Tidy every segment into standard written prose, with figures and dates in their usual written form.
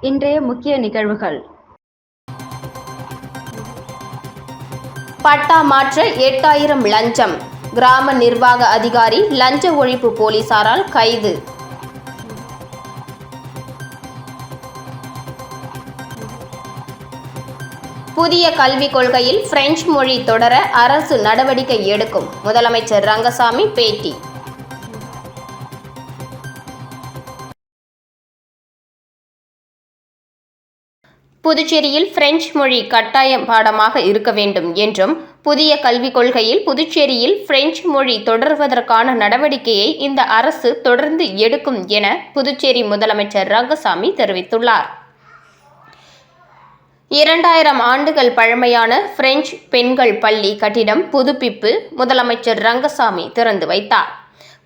இன்றைய முக்கிய நிகழ்வுகள். பட்டா மாற்ற 8000 லஞ்சம். கிராம நிர்வாக அதிகாரி லஞ்ச ஒழிப்பு போலீசாரால் கைது. புதிய கல்விக் கொள்கையில் பிரெஞ்சு மொழி தொடர அரசு நடவடிக்கை எடுக்கும். முதலமைச்சர் ரங்கசாமி பேட்டி. புதுச்சேரியில் பிரெஞ்சு மொழி கட்டாய பாடமாக இருக்க வேண்டும் என்றும், புதிய கல்விக் கொள்கையில் புதுச்சேரியில் பிரெஞ்சு மொழி தொடர்வதற்கான நடவடிக்கையை இந்த அரசு தொடர்ந்து எடுக்கும் என புதுச்சேரி முதலமைச்சர் ரங்கசாமி தெரிவித்துள்ளார். 2000 ஆண்டுகள் பழமையான பிரெஞ்சு பெண்கள் பள்ளி கட்டிடம் புதுப்பிப்பு முதலமைச்சர் ரங்கசாமி திறந்து வைத்தார்.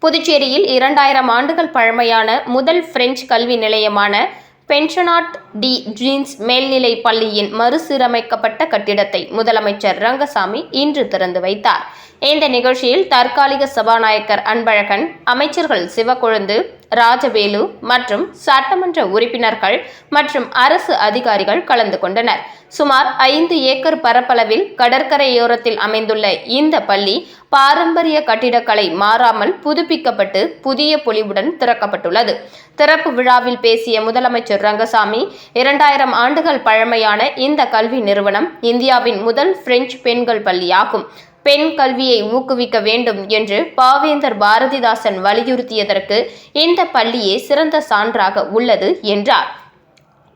புதுச்சேரியில் 2000 ஆண்டுகள் பழமையான முதல் பிரெஞ்சு கல்வி நிலையமான பென்ஷனாட் டி ஜீன்ஸ் மேல்நிலை பள்ளியின் மறுசீரமைக்கப்பட்ட கட்டிடத்தை முதலமைச்சர் ரங்கசாமி இன்று திறந்து வைத்தார். இந்த நிகழ்ச்சியில் தற்காலிக சபாநாயகர் அன்பழகன், அமைச்சர்கள் சிவக்கொழுந்து, ராஜவேலு மற்றும் சட்டமன்ற உறுப்பினர்கள் மற்றும் அரசு அதிகாரிகள் கலந்து கொண்டனர். சுமார் 5 ஏக்கர் பரப்பளவில் கடற்கரையோரத்தில் அமைந்துள்ள இந்த பள்ளி பாரம்பரிய கட்டிடக்கலை மாறாமல் புதுப்பிக்கப்பட்டு புதிய பொலிவுடன் திறக்கப்பட்டுள்ளது. திறப்பு விழாவில் பேசிய முதலமைச்சர் ரங்கசாமி, 2000 ஆண்டுகள் பழமையான இந்த கல்வி நிறுவனம் இந்தியாவின் முதல் பிரெஞ்சு பெண்கள் பள்ளியாகும். பெண் கல்வியை ஊக்குவிக்க வேண்டும் என்று பாவேந்தர் பாரதிதாசன் வலியுறுத்தியதற்கு இந்த பள்ளியே சிறந்த சான்றாக உள்ளது என்றார்.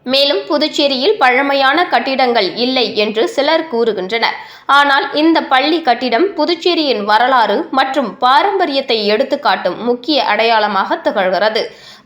மேலும் புதுச்சேரியில் பழமையான கட்டிடங்கள் இல்லை என்று சிலர் கூறுகின்றனர். ஆனால் இந்த பள்ளி கட்டிடம் புதுச்சேரியின் வரலாறு மற்றும் பாரம்பரியத்தை எடுத்துக்காட்டும் முக்கிய அடையாளமாக திகழ்கிறது.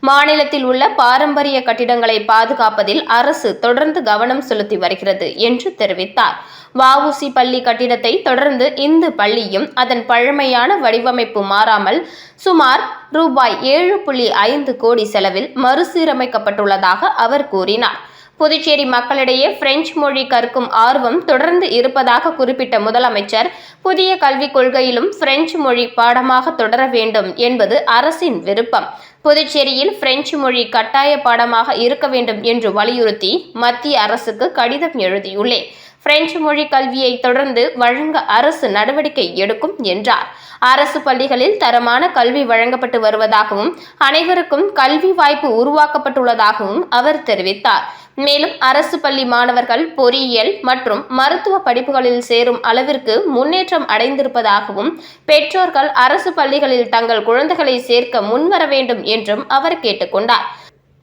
மாநிலத்தில் உள்ள பாரம்பரிய கட்டிடங்களை பாதுகாப்பதில் அரசு தொடர்ந்து கவனம் செலுத்தி வருகிறது என்று தெரிவித்தார். வ.உ.சி. பள்ளி கட்டிடத்தை தொடர்ந்து இந்த பள்ளியும் அதன் பழமையான வடிவமைப்பு மாறாமல் சுமார் ரூபாய் 7.5 கோடி செலவில் மறுசீரமைக்கப்பட்டுள்ளதாக அவர் கூறினார். புதுச்சேரி மக்களிடையே பிரெஞ்சு மொழி கற்கும் ஆர்வம் தொடர்ந்து இருப்பதாக குறிப்பிட்ட முதலமைச்சர், புதிய கல்விக் கொள்கையிலும் பிரெஞ்சு மொழி பாடமாக தொடர வேண்டும் என்பது அரசின் விருப்பம். புதுச்சேரியில் பிரெஞ்சு மொழி கட்டாய பாடமாக இருக்க வேண்டும் என்று வலியுறுத்தி மத்திய அரசுக்கு கடிதம் எழுதியுள்ளேன். பிரெஞ்சு மொழி கல்வியை தொடர்ந்து வழங்க அரசு நடவடிக்கை எடுக்கும் என்றார். அரசு பள்ளிகளில் தரமான கல்வி வழங்கப்பட்டு வருவதாகவும், அனைவருக்கும் கல்வி வாய்ப்பு உருவாக்கப்பட்டுள்ளதாகவும் அவர் தெரிவித்தார். மேலும் அரசு பள்ளி மாணவர்கள் பொறியியல் மற்றும் மருத்துவ படிப்புகளில் சேரும் அளவிற்கு முன்னேற்றம் அடைந்திருப்பதாகவும், பெற்றோர்கள் அரசு பள்ளிகளில் தங்கள் குழந்தைகளை சேர்க்க முன்வர வேண்டும் என்றும் அவர் கேட்டுக்கொண்டார்.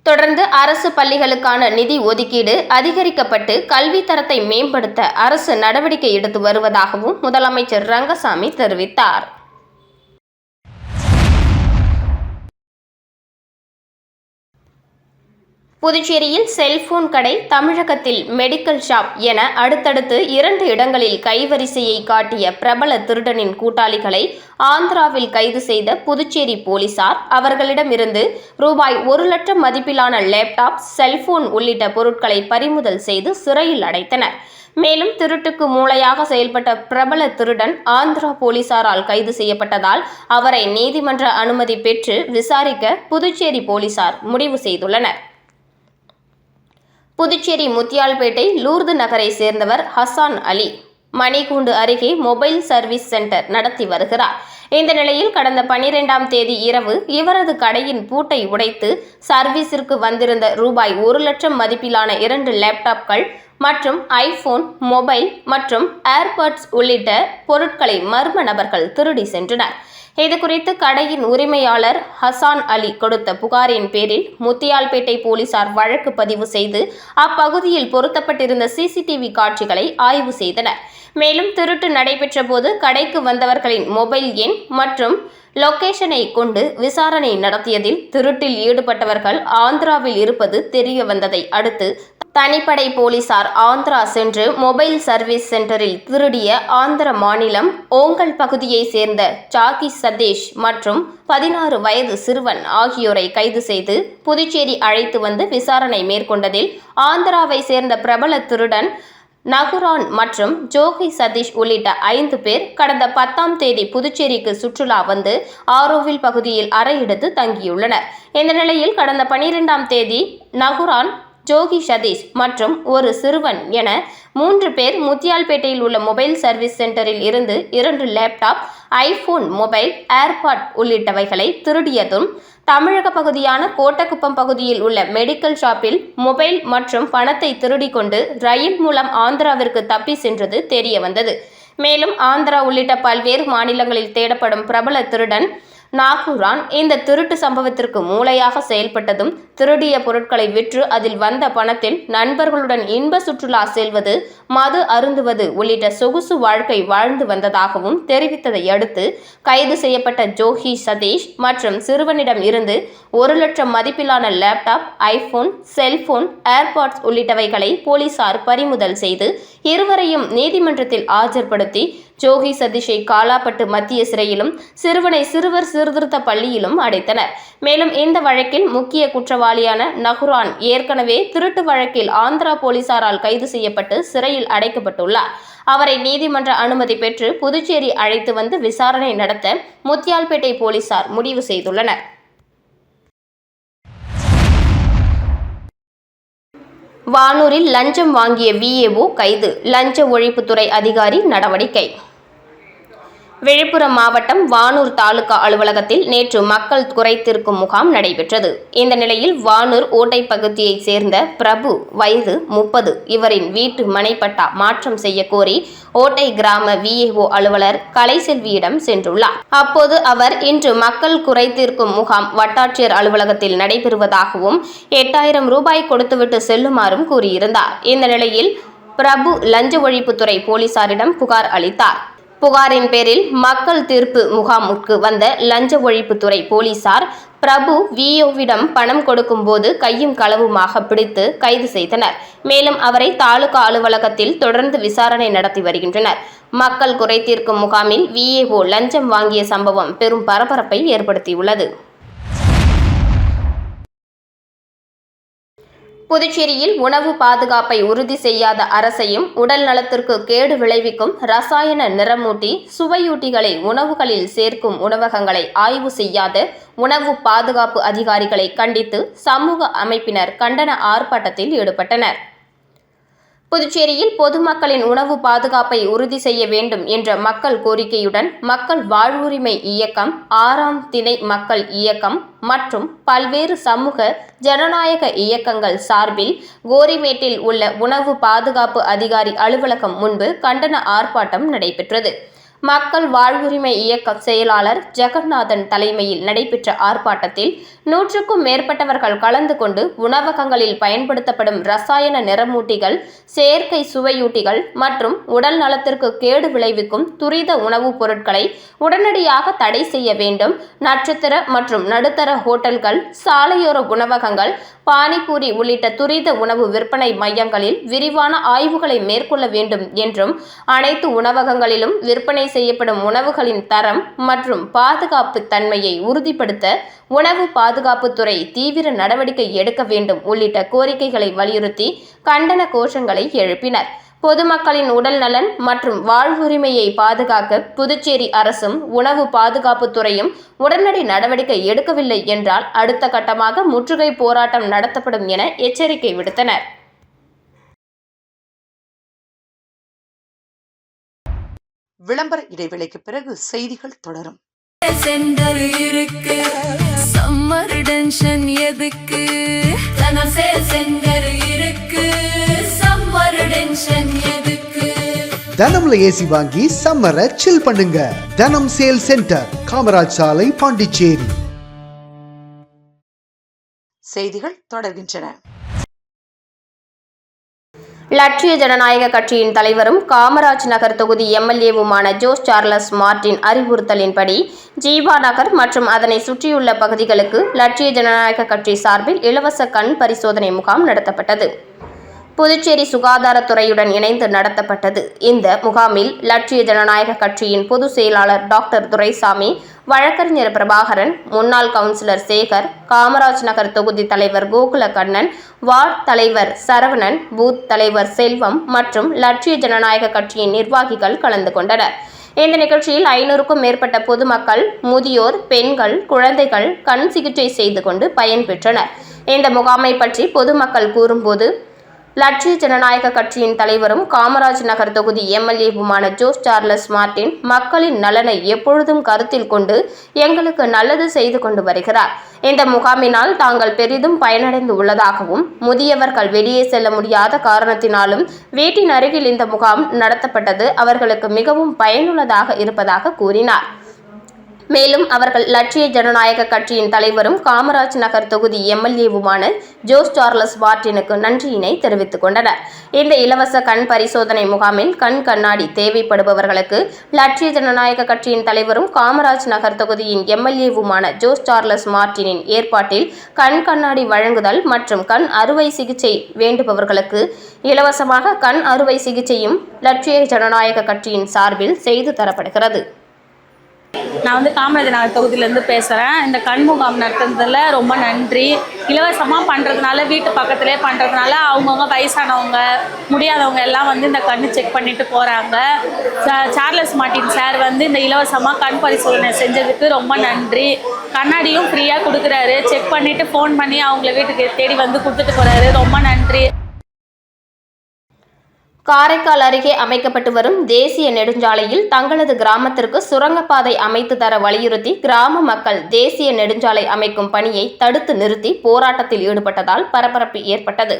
தொடர்ந்து அரசு பள்ளிகளுக்கான நிதி ஒதுக்கீடு அதிகரிக்கப்பட்டு கல்வி தரத்தை மேம்படுத்த அரசு நடவடிக்கை எடுத்து வருவதாகவும் முதலமைச்சர் ரங்கசாமி தெரிவித்தார். புதுச்சேரியில் செல்போன் கடை, தமிழகத்தில் மெடிக்கல் ஷாப் என அடுத்தடுத்து 2 இடங்களில் கைவரிசையை காட்டிய பிரபல திருடனின் கூட்டாளிகளை ஆந்திராவில் கைது செய்த புதுச்சேரி போலீசார் அவர்களிடமிருந்து ரூபாய் 1 லட்சம் மதிப்பிலான லேப்டாப், செல்போன் உள்ளிட்ட பொருட்களை பறிமுதல் செய்து சிறையில் அடைத்தனர். மேலும் திருட்டுக்கு மூளையாக செயல்பட்ட பிரபல திருடன் ஆந்திரா போலீசாரால் கைது செய்யப்பட்டதால் அவரை நீதிமன்ற அனுமதி பெற்று விசாரிக்க புதுச்சேரி போலீசார் முடிவு செய்துள்ளனர். புதுச்சேரி முத்தியால்பேட்டை லூர்து நகரை சேர்ந்தவர் ஹசான் அலி மணிக்கூண்டு அருகே மொபைல் சர்வீஸ் சென்டர் நடத்தி வருகிறார். இந்த நிலையில் கடந்த 12ஆம் தேதி இரவு இவரது கடையின் பூட்டை உடைத்து சர்வீஸிற்கு வந்திருந்த ரூபாய் 1 லட்சம் மதிப்பிலான 2 லேப்டாப்கள் மற்றும் ஐபோன், மொபைல் மற்றும் ஏர்பட்ஸ் உள்ளிட்ட பொருட்களை மர்ம நபர்கள் திருடி சென்றனர். இதுகுறித்து கடையின் உரிமையாளர் ஹசான் அலி கொடுத்த புகாரின் பேரில் முத்தியால்பேட்டை போலீசார் வழக்கு பதிவு செய்து அப்பகுதியில் பொருத்தப்பட்டிருந்த சிசிடிவி காட்சிகளை ஆய்வு செய்தனர். மேலும் திருட்டு நடைபெற்ற போது கடைக்கு வந்தவர்களின் மொபைல் எண் மற்றும் லொகேஷனை கொண்டு விசாரணை நடத்தியதில் திருட்டில் ஈடுபட்டவர்கள் ஆந்திராவில் இருப்பது தெரிய வந்ததை அடுத்து தனிப்படை போலீசார் ஆந்திரா சென்று மொபைல் சர்வீஸ் சென்டரில் திருடிய ஆந்திர மாநிலம் ஓங்கல் பகுதியை சேர்ந்த சாக்கி சதீஷ் மற்றும் 16 வயது சிறுவன் ஆகியோரை கைது செய்து புதுச்சேரி அழைத்து வந்து விசாரணை மேற்கொண்டதில் ஆந்திராவை சேர்ந்த பிரபல திருடன் நகுரான் மற்றும் ஜோகி சதீஷ் உள்ளிட்ட 5 பேர் கடந்த 10ஆம் தேதி புதுச்சேரிக்கு சுற்றுலா வந்து ஆரோவில் பகுதியில் அறை எடுத்து தங்கியுள்ளனர். இந்த நிலையில் கடந்த 12ஆம் தேதி நகுரான், ஜோகி சதீஷ் மற்றும் ஒரு சிறுவன் என 3 பேர் முத்தியால்பேட்டையில் உள்ள மொபைல் சர்வீஸ் சென்டரில் இருந்து 2 லேப்டாப், ஐபோன் மொபைல், ஏர்பாட் உள்ளிட்டவைகளை திருடியதும், தமிழக பகுதியான கோட்டக்குப்பம் பகுதியில் உள்ள மெடிக்கல் ஷாப்பில் மொபைல் மற்றும் பணத்தை திருடி கொண்டு ரயில் மூலம் ஆந்திராவிற்கு தப்பி சென்றது தெரியவந்தது. மேலும் ஆந்திரா உள்ளிட்ட பல்வேறு மாநிலங்களில் தேடப்படும் பிரபல திருடன் நாகுரான் இந்த திருட்டு சம்பவத்திற்கு மூளையாக செயல்பட்டதும், திருடிய பொருட்களை விற்று அதில் வந்த பணத்தில் நண்பர்களுடன் இன்ப சுற்றுலா செல்வது, மது அருந்துவது உள்ளிட்ட சொகுசு வாழ்க்கை வாழ்ந்து வந்ததாகவும் தெரிவித்ததை அடுத்து கைது செய்யப்பட்ட ஜோகி சதீஷ் மற்றும் சிறுவனிடம் இருந்து 1 லட்சம் மதிப்பிலான லேப்டாப், ஐபோன், செல்போன், ஏர்பாட்ஸ் உள்ளிட்டவைகளை போலீசார் பறிமுதல் செய்து இருவரையும் நீதிமன்றத்தில் ஆஜர்படுத்தி ஜோகி சதீஷை காலாப்பட்டு மத்திய சிறையிலும், சிறுவனை சிறுவர் சீர்திருத்த பள்ளியிலும் அடைத்தனர். மேலும் இந்த வழக்கில் முக்கிய குற்றவாளியான நகுரான் ஏற்கனவே திருட்டு வழக்கில் ஆந்திரா போலீசாரால் கைது செய்யப்பட்டு சிறையில் அடைக்கப்பட்டுள்ளார். அவரை நீதிமன்ற அனுமதி பெற்று புதுச்சேரி அழைத்து வந்து விசாரணை நடத்த முத்தியால்பேட்டை போலீசார் முடிவு செய்துள்ளனர். வானூரில் லஞ்சம் வாங்கிய விஏஓ கைது, லஞ்ச ஒழிப்புத்துறை அதிகாரி நடவடிக்கை. விழுப்புரம் மாவட்டம் வானூர் தாலுகா அலுவலகத்தில் நேற்று மக்கள் குறைதீர்க்கும் முகாம் நடைபெற்றது. இந்த நிலையில் வானூர் ஓட்டை பகுதியைச் சேர்ந்த பிரபு, வயது 30, இவரின் வீட்டு மனைப்பட்டா மாற்றம் செய்ய கோரி ஓட்டை கிராம விஏஓ அலுவலர் கலைசெல்வியிடம் சென்றுள்ளார். அப்போது அவர் இன்று மக்கள் குறைதீர்க்கும் முகாம் வட்டாட்சியர் அலுவலகத்தில் நடைபெறுவதாகவும் 8000 ரூபாய் கொடுத்துவிட்டு செல்லுமாறும் கூறியிருந்தார். இந்த நிலையில் பிரபு லஞ்ச ஒழிப்புத்துறை போலீசாரிடம் புகார் அளித்தார். புகாரின் பேரில் மக்கள் தீர்ப்பு முகாமுக்கு வந்த லஞ்ச ஒழிப்புத்துறை போலீசார் பிரபு விஓவிடம் பணம் கொடுக்கும் போது கையும் களவுமாக பிடித்து கைது செய்தனர். மேலும் அவரை தாலுகா அலுவலகத்தில் தொடர்ந்து விசாரணை நடத்தி வருகின்றனர். மக்கள் குறைதீர்க்கும் முகாமில் விஏஓ லஞ்சம் வாங்கிய சம்பவம் பெரும் பரபரப்பை ஏற்படுத்தியுள்ளது. புதுச்சேரியில் உணவு பாதுகாப்பை உறுதி செய்யாத அரசையும், உடல் நலத்திற்கு கேடு விளைவிக்கும் ரசாயன நிறமூட்டி, சுவையூட்டிகளை உணவுகளில் சேர்க்கும் உணவகங்களை ஆய்வு செய்யாத உணவு பாதுகாப்பு அதிகாரிகளை கண்டித்து சமூக அமைப்பினர் கண்டன ஆர்ப்பாட்டத்தில் ஈடுபட்டனர். புதுச்சேரியில் பொதுமக்களின் உணவு பாதுகாப்பை உறுதி செய்ய வேண்டும் என்ற மக்கள் கோரிக்கையுடன் மக்கள் வாழ்வுரிமை இயக்கம், 6ஆம் திணை மக்கள் இயக்கம் மற்றும் பல்வேறு சமூக ஜனநாயக இயக்கங்கள் சார்பில் கோரிமேட்டில் உள்ள உணவு பாதுகாப்பு அதிகாரி அலுவலகம் முன்பு கண்டன ஆர்ப்பாட்டம் நடைபெற்றது. மக்கள் வாழ்வுரிமை இயக்க செயலாளர் ஜெகநாதன் தலைமையில் நடைபெற்ற ஆர்ப்பாட்டத்தில் 100க்கும் மேற்பட்டவர்கள் கலந்து கொண்டு உணவகங்களில் பயன்படுத்தப்படும் ரசாயன நிறமூட்டிகள், செயற்கை சுவையூட்டிகள் மற்றும் உடல் நலத்திற்கு கேடு விளைவிக்கும் துரித உணவுப் பொருட்களை உடனடியாக தடை செய்ய வேண்டும், நட்சத்திர மற்றும் நடுத்தர ஹோட்டல்கள், சாலையோர உணவகங்கள், பானிபூரி உள்ளிட்ட துரித உணவு விற்பனை மையங்களில் விரிவான ஆய்வுகளை மேற்கொள்ள வேண்டும் என்றும், அனைத்து உணவகங்களிலும் விற்பனை செய்யப்படும் உணவுகளின் தரம் மற்றும் பாதுகாப்பு தன்மையை உறுதிப்படுத்த உணவு பாதுகாப்புத்துறை தீவிர நடவடிக்கை எடுக்க வேண்டும் உள்ளிட்ட கோரிக்கைகளை வலியுறுத்தி கண்டன கோஷங்களை எழுப்பினர். பொதுமக்களின் உடல் நலன் மற்றும் வாழ்வுரிமையை பாதுகாக்க புதுச்சேரி அரசும் உணவு பாதுகாப்புத்துறையும் உடனடி நடவடிக்கை எடுக்கவில்லை என்றால் அடுத்த கட்டமாக முற்றுகை போராட்டம் நடத்தப்படும் என எச்சரிக்கை விடுத்தனர். விளம்பர இடைவேளைக்கு பிறகு செய்திகள் தொடரும். சென்டர் இருக்கு, சம்மர் டென்ஷன் எதுக்கு? தனம் சேல் சென்டர் இருக்கு, சம்மர் டென்ஷன் எதுக்கு? தனம்ல ஏசி வாங்கி சம்மரை சில் பண்ணுங்க. தனம் சேல் சென்டர், காமராஜ் சாலை, பாண்டிச்சேரி. செய்திகள் தொடர்கின்றன. லட்சிய ஜனநாயக கட்சியின் தலைவரும் காமராஜ் நகர் தொகுதி எம்எல்ஏவுமான ஜோஸ் சார்லஸ் மார்டின் அறிவுறுத்தலின்படி ஜீவா நகர் மற்றும் அதனை சுற்றியுள்ள பகுதிகளுக்கு லட்சிய ஜனநாயக கட்சி சார்பில் இலவச கண் பரிசோதனை முகாம் நடத்தப்பட்டது. புதுச்சேரி சுகாதாரத்துறையுடன் இணைந்து நடத்தப்பட்டது. இந்த முகாமில் லட்சிய ஜனநாயக கட்சியின் பொதுச் செயலாளர் டாக்டர் துரைசாமி, வழக்கறிஞர் பிரபாகரன், முன்னாள் கவுன்சிலர் சேகர், காமராஜ் நகர் தொகுதி தலைவர் கோகுல கண்ணன், வார்டு தலைவர் சரவணன், பூத் தலைவர் செல்வம் மற்றும் லட்சிய ஜனநாயக கட்சியின் நிர்வாகிகள் கலந்து கொண்டனர். இந்த நிகழ்ச்சியில் 500க்கும் மேற்பட்ட பொதுமக்கள், முதியோர், பெண்கள், குழந்தைகள் கண் சிகிச்சை செய்து கொண்டு பயன்பெற்றனர். இந்த முகாமை பற்றி பொதுமக்கள் கூறும்போது, லட்சிய ஜனநாயக கட்சியின் தலைவரும் காமராஜ் நகர் தொகுதி எம்எல்ஏவுமான ஜோஸ் சார்லஸ் மார்ட்டின் மக்களின் நலனை எப்பொழுதும் கருத்தில் கொண்டு எங்களுக்கு நல்லது செய்து கொண்டு வருகிறார். இந்த முகாமினால் தாங்கள் பெரிதும் பயனடைந்து உள்ளதாகவும், முதியவர்கள் வெளியே செல்ல முடியாத காரணத்தினாலும் வீட்டின் அருகில் இந்த முகாம் நடத்தப்பட்டது அவர்களுக்கு மிகவும் பயனுள்ளதாக இருப்பதாக கூறினார். மேலும் அவர்கள் லட்சிய ஜனநாயக கட்சியின் தலைவரும் காமராஜ் நகர் தொகுதி எம்எல்ஏவுமான ஜோஸ் சார்லஸ் மார்ட்டினுக்கு நன்றியினை தெரிவித்துக் கொண்டனர். இந்த இலவச கண் பரிசோதனை முகாமில் கண் கண்ணாடி தேவைப்படுபவர்களுக்கு லட்சிய ஜனநாயக கட்சியின் தலைவரும் காமராஜ் நகர் தொகுதியின் எம்எல்ஏவுமான ஜோஸ் சார்லஸ் மார்ட்டினின் ஏற்பாட்டில் கண் கண்ணாடி வழங்குதல் மற்றும் கண் அறுவை சிகிச்சை வேண்டுபவர்களுக்கு இலவசமாக கண் அறுவை சிகிச்சையும் லட்சிய ஜனநாயக கட்சியின் சார்பில் செய்து தரப்படுகிறது. நான் காமராஜ் நகர் தொகுதியிலேருந்து பேசுகிறேன். இந்த கண் முகாம் நடத்துறதுல ரொம்ப நன்றி. இலவசமாக பண்ணுறதுனால, வீட்டு பக்கத்துலேயே பண்ணுறதுனால அவங்கவுங்க வயசானவங்க, முடியாதவங்க எல்லாம் இந்த கண் செக் பண்ணிட்டு போகிறாங்க. சார்லஸ் மார்ட்டின் சார் இந்த இலவசமாக கண் பரிசோதனை செஞ்சதுக்கு ரொம்ப நன்றி. கண்ணாடியும் ஃப்ரீயாக கொடுக்குறாரு. செக் பண்ணிவிட்டு ஃபோன் பண்ணி அவங்கள வீட்டுக்கு தேடி கொடுத்துட்டு போகிறாரு. ரொம்ப நன்றி. காரைக்கால் அருகே அமைக்கப்பட்டு வரும் தேசிய நெடுஞ்சாலையில் தங்களது கிராமத்திற்கு சுரங்கப்பாதை அமைத்து தர வலியுறுத்தி கிராம மக்கள் தேசிய நெடுஞ்சாலை அமைக்கும் பணியை தடுத்து நிறுத்தி போராட்டத்தில் ஈடுபட்டதால் பரபரப்பு ஏற்பட்டது.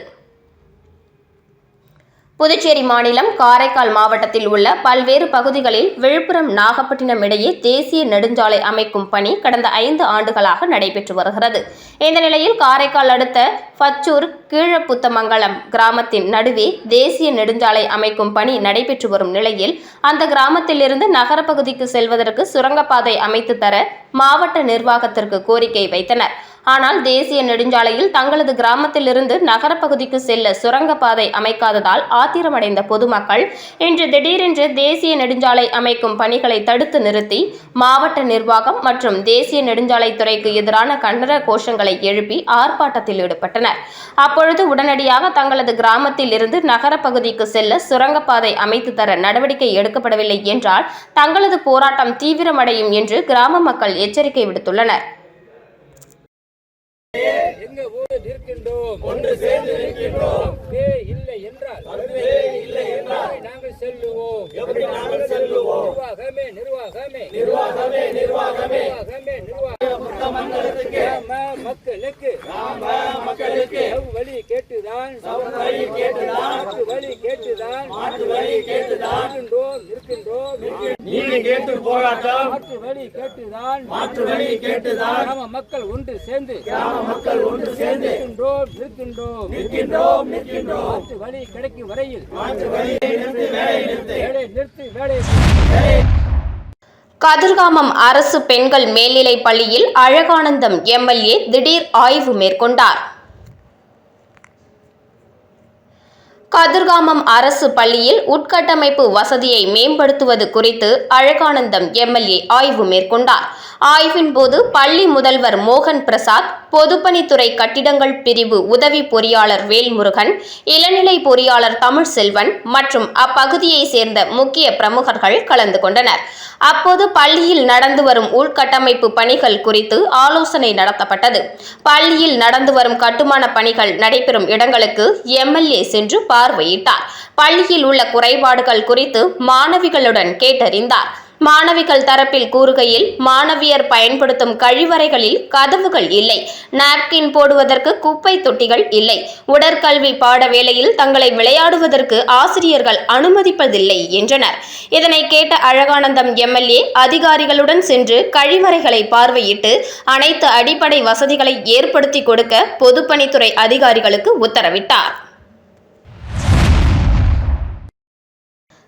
புதுச்சேரி மாநிலம் காரைக்கால் மாவட்டத்தில் உள்ள பல்வேறு பகுதிகளில் விழுப்புரம் நாகப்பட்டினம் இடையே தேசிய நெடுஞ்சாலை அமைக்கும் பணி கடந்த 5 ஆண்டுகளாக நடைபெற்று வருகிறது. இந்த நிலையில் காரைக்கால் அடுத்த பச்சூர் கீழப்புத்தமங்கலம் கிராமத்தின் நடுவே தேசிய நெடுஞ்சாலை அமைக்கும் பணி நடைபெற்று வரும் நிலையில் அந்த கிராமத்திலிருந்து நகரப்பகுதிக்கு செல்வதற்கு சுரங்கப்பாதை அமைத்து தர மாவட்ட நிர்வாகத்திற்கு கோரிக்கை வைத்தனர். ஆனால் தேசிய நெடுஞ்சாலையில் தங்களது கிராமத்திலிருந்து நகரப்பகுதிக்கு செல்ல சுரங்கப்பாதை அமைக்காததால் ஆத்திரமடைந்த பொதுமக்கள் இன்று திடீரென்று தேசிய நெடுஞ்சாலை அமைக்கும் பணிகளை தடுத்து நிறுத்தி மாவட்ட நிர்வாகம் மற்றும் தேசிய நெடுஞ்சாலைத்துறைக்கு எதிரான கண்டன கோஷங்களை எழுப்பி ஆர்ப்பாட்டத்தில் ஈடுபட்டனர். அப்பொழுது உடனடியாக தங்களது கிராமத்தில் இருந்து நகரப்பகுதிக்கு செல்ல சுரங்கப்பாதை அமைத்து தர நடவடிக்கை எடுக்கப்படவில்லை என்றால் தங்களது போராட்டம் தீவிரமடையும் என்று கிராம மக்கள் எச்சரிக்கை விடுத்துள்ளனர். எங்க ஊரில் இருக்கின்றோம், ஒன்று சேர்ந்து இருக்கின்றோம். இல்லை என்றால் நாங்கள் செல்லுவோம். நிர்வாகமே நிர்வாகமே நிர்வாகமே நிர்வாகமே மக்களுக்கு மக்களுக்கு வழி கேட்டுதான் இருக்கின்றோம். நீங்க கேட்டு போராட்டம் மாற்று வழி கேட்டுதான் கிராம மக்கள் ஒன்று சேர்ந்து இருக்கின்றோம். மாற்று வழி கிடைக்கும் வரையில் கதிர்காமம் அரசு பெண்கள் மேல்நிலைப் பள்ளியில் அழகானந்தம் எம்எல்ஏ திடீர் ஆய்வு மேற்கொண்டார். கதிர்காமம் அரசு பள்ளியில் உட்கட்டமைப்பு வசதியை மேம்படுத்துவது குறித்து அழகானந்தம் எம்எல்ஏ ஆய்வு மேற்கொண்டார். ஆய்வின் போது பள்ளி முதல்வர் மோகன் பிரசாத், பொதுப்பணித்துறை கட்டிடங்கள் பிரிவு உதவி பொறியாளர் வேல்முருகன், இளநிலை பொறியாளர் தமிழ்செல்வன் மற்றும் அப்பகுதியை சேர்ந்த முக்கிய பிரமுகர்கள் கலந்து கொண்டனர். அப்போது பள்ளியில் நடந்து வரும் உள்கட்டமைப்பு பணிகள் குறித்து ஆலோசனை நடத்தப்பட்டது. பள்ளியில் நடந்து வரும் கட்டுமான பணிகள் நடைபெறும் இடங்களுக்கு எம்எல்ஏ சென்று பார்வையிட்டார். பள்ளியில் உள்ள குறைபாடுகள் குறித்து மாணவிகளுடன் கேட்டறிந்தார். மாணவிகள் தரப்பில் கூறுகையில், மாணவியர் பயன்படுத்தும் கழிவறைகளில் கதவுகள் இல்லை, நாப்கின் போடுவதற்கு குப்பை தொட்டிகள் இல்லை, உடற்கல்வி பாட வேளையில் தங்களை விளையாடுவதற்கு ஆசிரியர்கள் அனுமதிப்பதில்லை என்றனர். இதனை கேட்ட அழகானந்தம் எம்எல்ஏ அதிகாரிகளுடன் சென்று கழிவறைகளை பார்வையிட்டு அனைத்து அடிப்படை வசதிகளை ஏற்படுத்தி கொடுக்க பொதுப்பணித்துறை அதிகாரிகளுக்கு உத்தரவிட்டார்.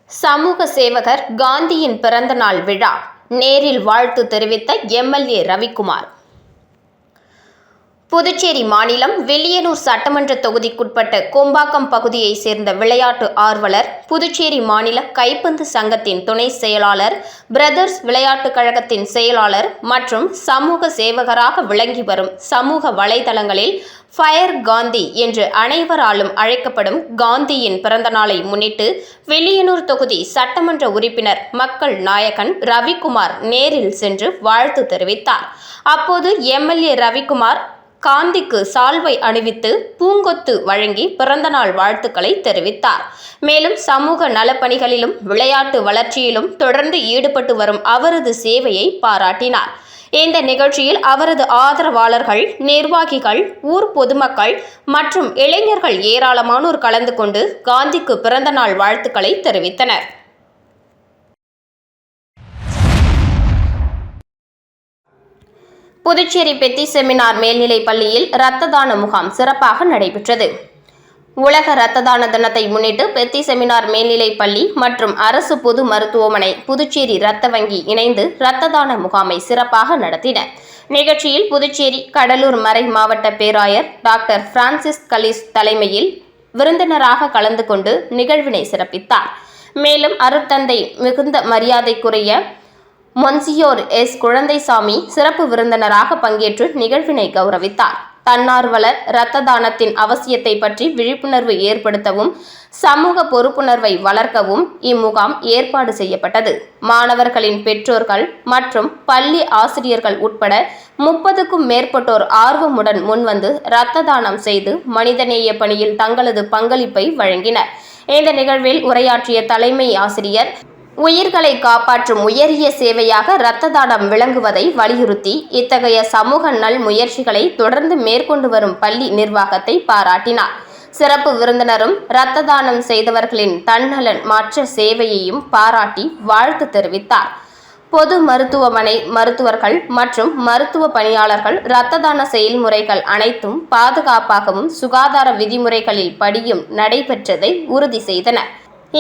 சமூக சேவகர் காந்தியின் பிறந்த நாள் விழா நேரில் வாழ்த்து தெரிவித்த எம்எல்ஏ ரவிக்குமார். புதுச்சேரி மாநிலம் வில்லியனூர் சட்டமன்ற தொகுதிக்குட்பட்ட கொம்பாக்கம் பகுதியை சேர்ந்த விளையாட்டு ஆர்வலர், புதுச்சேரி மாநில கைப்பந்து சங்கத்தின் துணை செயலாளர், பிரதர்ஸ் விளையாட்டுக் கழகத்தின் செயலாளர் மற்றும் சமூக சேவகராக விளங்கி வரும் சமூக வலைதளங்களில் ஃபயர் காந்தி என்று அனைவராலும் அழைக்கப்படும் காந்தியின் பிறந்தநாளை முன்னிட்டு வில்லியனூர் தொகுதி சட்டமன்ற உறுப்பினர் மக்கள் நாயகன் ரவிக்குமார் நேரில் சென்று வாழ்த்து தெரிவித்தார். அப்போது எம்எல்ஏ ரவிக்குமார் காந்திக்கு சால்வை அணிவித்து பூங்கொத்து வழங்கி பிறந்தநாள் வாழ்த்துக்களை தெரிவித்தார். மேலும் சமூக நலப்பணிகளிலும் விளையாட்டு வளர்ச்சியிலும் தொடர்ந்து ஈடுபட்டு வரும் அவரது சேவையை பாராட்டினார். இந்த நிகழ்ச்சியில் அவரது ஆதரவாளர்கள், நிர்வாகிகள், ஊர் பொதுமக்கள் மற்றும் இளைஞர்கள் ஏராளமானோர் கலந்து கொண்டு காந்திக்கு பிறந்தநாள் வாழ்த்துக்களை தெரிவித்தனர். புதுச்சேரி பெத்தி செமினார் மேல்நிலைப் பள்ளியில் இரத்த தான முகாம் சிறப்பாக நடைபெற்றது. உலக இரத்த தான தினத்தை முன்னிட்டு பெத்தி செமினார் மேல்நிலைப் பள்ளி மற்றும் அரசு பொது மருத்துவமனை, புதுச்சேரி இரத்த வங்கி இணைந்து இரத்த தான முகாமை சிறப்பாக நடத்தின. நிகழ்ச்சியில் புதுச்சேரி கடலூர் மறை மாவட்ட பேராயர் டாக்டர் பிரான்சிஸ் கலிஸ் தலைமையில் விருந்தினராக கலந்து கொண்டு நிகழ்வினை சிறப்பித்தார். மேலும் அருட்தந்தை மிகுந்த மரியாதைக்குரிய மொன்சியோர் எஸ். குழந்தைசாமி சிறப்பு விருந்தினராக பங்கேற்று நிகழ்வினை கௌரவித்தார். தன்னார்வலர் இரத்த தானத்தின் அவசியத்தை பற்றி விழிப்புணர்வு ஏற்படுத்தவும் சமூக பொறுப்புணர்வை வளர்க்கவும் இம்முகாம் ஏற்பாடு செய்யப்பட்டது. மாணவர்களின் பெற்றோர்கள் மற்றும் பள்ளி ஆசிரியர்கள் உட்பட 30க்கும் மேற்பட்டோர் ஆர்வமுடன் முன்வந்து இரத்த தானம் செய்து மனிதநேய பணியில் தங்களது பங்களிப்பை வழங்கினர். இந்த நிகழ்வில் உரையாற்றிய தலைமை ஆசிரியர், உயிர்களை காப்பாற்றும் உயரிய சேவையாக இரத்த தானம் விளங்குவதை வலியுறுத்தி இத்தகைய சமூக நல் முயற்சிகளை தொடர்ந்து மேற்கொண்டு வரும் பள்ளி நிர்வாகத்தை பாராட்டினார். சிறப்பு விருந்தினரும் இரத்த தானம் செய்தவர்களின் தன்னலன் மாற்ற சேவையையும் பாராட்டி வாழ்த்து தெரிவித்தார். பொது மருத்துவமனை மருத்துவர்கள் மற்றும் மருத்துவ பணியாளர்கள் இரத்த தான செயல்முறைகள் அனைத்தும் பாதுகாப்பாகவும் சுகாதார விதிமுறைகளில் படியும் நடைபெற்றதை உறுதி செய்தனர்.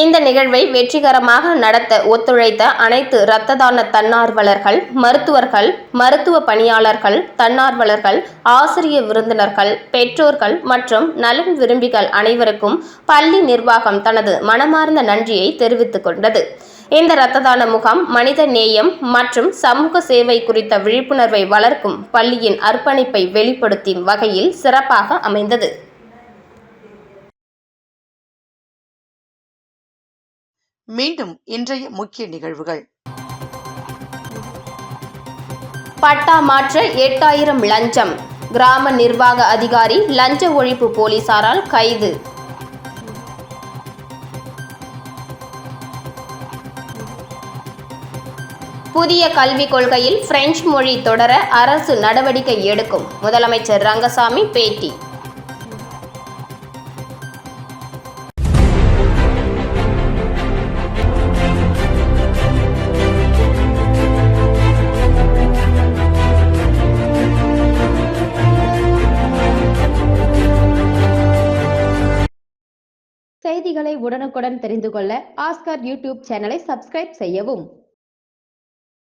இந்த நிகழ்வை வெற்றிகரமாக நடத்த ஒத்துழைத்த அனைத்து இரத்த தான தன்னார்வலர்கள், மருத்துவர்கள், மருத்துவ பணியாளர்கள், தன்னார்வலர்கள், ஆசிரிய விருந்தினர்கள், பெற்றோர்கள் மற்றும் நலன் விரும்பிகள் அனைவருக்கும் பள்ளி நிர்வாகம் தனது மனமார்ந்த நன்றியை தெரிவித்துக் கொண்டது. இந்த இரத்த தான முகாம் மனித நேயம் மற்றும் சமூக சேவை குறித்த விழிப்புணர்வை வளர்க்கும் பள்ளியின் அர்ப்பணிப்பை வெளிப்படுத்தும் வகையில் சிறப்பாக அமைந்தது. மீண்டும் இன்றைய முக்கிய நிகழ்வுகள். பட்டா மாற்ற 8000 லஞ்சம், கிராம நிர்வாக அதிகாரி லஞ்ச ஒழிப்பு போலீசாரால் கைது. புதிய கல்விக் கொள்கையில் பிரெஞ்சு மொழி தொடர அரசு நடவடிக்கை எடுக்கும், முதலமைச்சர் ரங்கசாமி பேட்டி. செய்திகளை உடனுக்குடன் தெரிந்து கொள்ள ஆஸ்கார் யூடியூப் சேனலை சப்ஸ்கிரைப் செய்யவும்.